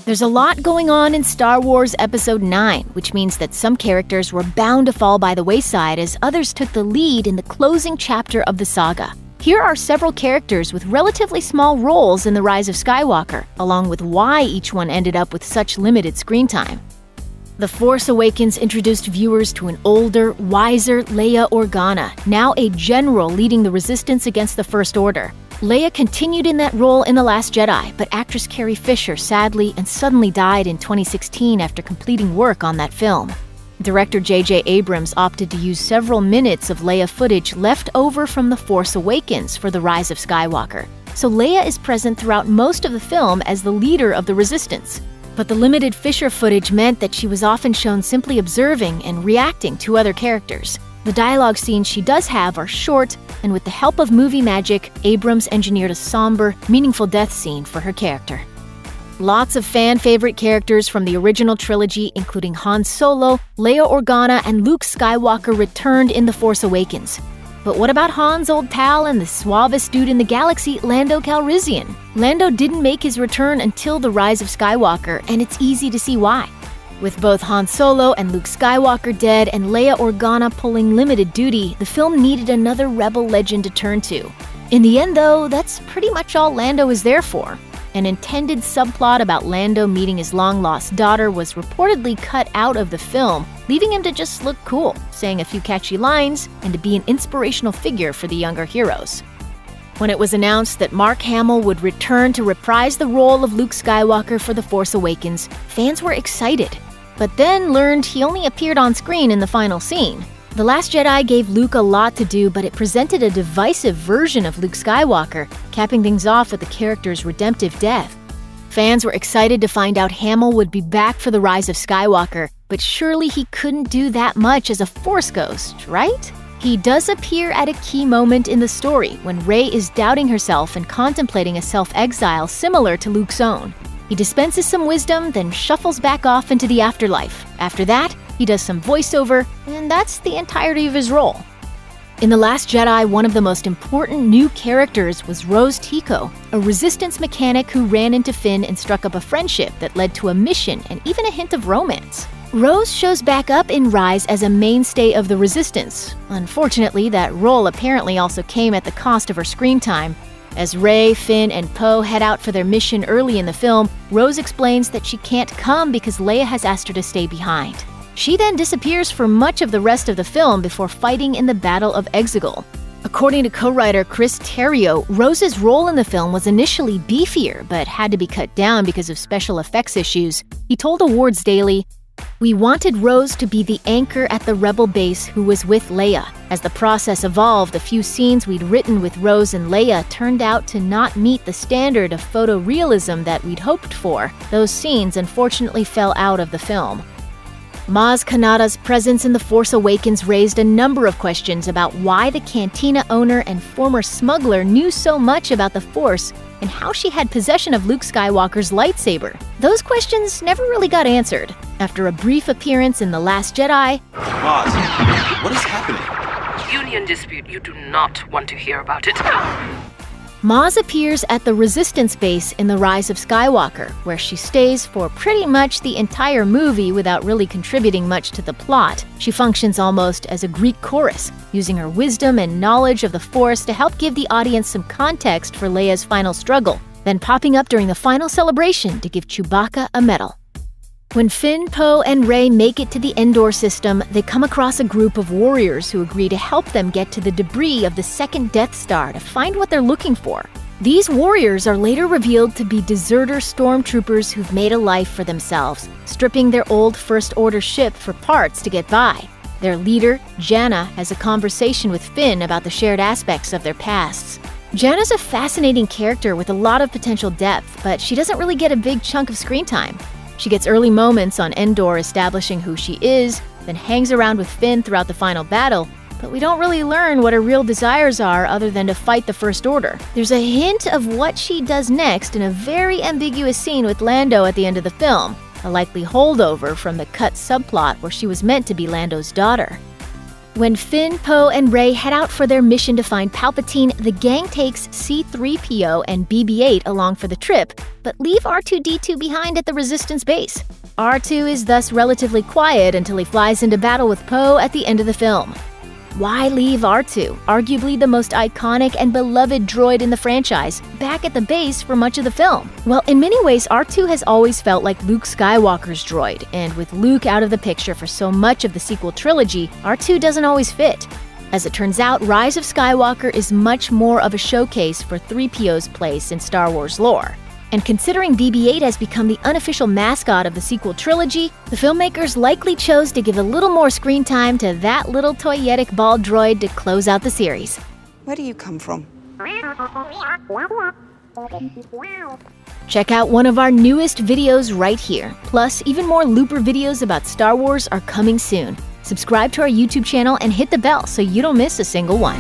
There's a lot going on in Star Wars Episode 9, which means that some characters were bound to fall by the wayside as others took the lead in the closing chapter of the saga. Here are several characters with relatively small roles in The Rise of Skywalker, along with why each one ended up with such limited screen time. The Force Awakens introduced viewers to an older, wiser Leia Organa, now a general leading the resistance against the First Order. Leia continued in that role in The Last Jedi, but actress Carrie Fisher sadly and suddenly died in 2016 after completing work on that film. Director J.J. Abrams opted to use several minutes of Leia footage left over from The Force Awakens for The Rise of Skywalker, so Leia is present throughout most of the film as the leader of the Resistance. But the limited Fisher footage meant that she was often shown simply observing and reacting to other characters. The dialogue scenes she does have are short, and with the help of movie magic, Abrams engineered a somber, meaningful death scene for her character. Lots of fan-favorite characters from the original trilogy, including Han Solo, Leia Organa, and Luke Skywalker returned in The Force Awakens. But what about Han's old pal and the suavest dude in the galaxy, Lando Calrissian? Lando didn't make his return until The Rise of Skywalker, and it's easy to see why. With both Han Solo and Luke Skywalker dead and Leia Organa pulling limited duty, the film needed another rebel legend to turn to. In the end, though, that's pretty much all Lando is there for. An intended subplot about Lando meeting his long-lost daughter was reportedly cut out of the film, leaving him to just look cool, saying a few catchy lines, and to be an inspirational figure for the younger heroes. When it was announced that Mark Hamill would return to reprise the role of Luke Skywalker for The Force Awakens, fans were excited, but then learned he only appeared on screen in the final scene. The Last Jedi gave Luke a lot to do, but it presented a divisive version of Luke Skywalker, capping things off with the character's redemptive death. Fans were excited to find out Hamill would be back for The Rise of Skywalker, but surely he couldn't do that much as a Force ghost, right? He does appear at a key moment in the story, when Rey is doubting herself and contemplating a self-exile similar to Luke's own. He dispenses some wisdom, then shuffles back off into the afterlife. After that, he does some voiceover, and that's the entirety of his role. In The Last Jedi, one of the most important new characters was Rose Tico, a resistance mechanic who ran into Finn and struck up a friendship that led to a mission and even a hint of romance. Rose shows back up in Rise as a mainstay of the Resistance. Unfortunately, that role apparently also came at the cost of her screen time. As Rey, Finn, and Poe head out for their mission early in the film, Rose explains that she can't come because Leia has asked her to stay behind. She then disappears for much of the rest of the film before fighting in the Battle of Exegol. According to co-writer Chris Terrio, Rose's role in the film was initially beefier, but had to be cut down because of special effects issues. He told Awards Daily, "We wanted Rose to be the anchor at the rebel base who was with Leia. As the process evolved, the few scenes we'd written with Rose and Leia turned out to not meet the standard of photorealism that we'd hoped for. Those scenes unfortunately fell out of the film." Maz Kanata's presence in The Force Awakens raised a number of questions about why the cantina owner and former smuggler knew so much about the Force and how she had possession of Luke Skywalker's lightsaber. Those questions never really got answered. After a brief appearance in The Last Jedi, Maz, what is happening? Union dispute. You do not want to hear about it. Maz appears at the Resistance base in The Rise of Skywalker, where she stays for pretty much the entire movie without really contributing much to the plot. She functions almost as a Greek chorus, using her wisdom and knowledge of the Force to help give the audience some context for Leia's final struggle, then popping up during the final celebration to give Chewbacca a medal. When Finn, Poe, and Rey make it to the Endor system, they come across a group of warriors who agree to help them get to the debris of the second Death Star to find what they're looking for. These warriors are later revealed to be deserter stormtroopers who've made a life for themselves, stripping their old First Order ship for parts to get by. Their leader, Jannah, has a conversation with Finn about the shared aspects of their pasts. Jannah's a fascinating character with a lot of potential depth, but she doesn't really get a big chunk of screen time. She gets early moments on Endor establishing who she is, then hangs around with Finn throughout the final battle, but we don't really learn what her real desires are other than to fight the First Order. There's a hint of what she does next in a very ambiguous scene with Lando at the end of the film, a likely holdover from the cut subplot where she was meant to be Lando's daughter. When Finn, Poe, and Rey head out for their mission to find Palpatine, the gang takes C-3PO and BB-8 along for the trip, but leave R2-D2 behind at the Resistance base. R2 is thus relatively quiet until he flies into battle with Poe at the end of the film. Why leave R2, arguably the most iconic and beloved droid in the franchise, back at the base for much of the film? Well, in many ways, R2 has always felt like Luke Skywalker's droid, and with Luke out of the picture for so much of the sequel trilogy, R2 doesn't always fit. As it turns out, Rise of Skywalker is much more of a showcase for 3PO's place in Star Wars lore. And considering BB-8 has become the unofficial mascot of the sequel trilogy, the filmmakers likely chose to give a little more screen time to that little toyetic ball droid to close out the series. Where do you come from? Check out one of our newest videos right here. Plus, even more Looper videos about Star Wars are coming soon. Subscribe to our YouTube channel and hit the bell so you don't miss a single one.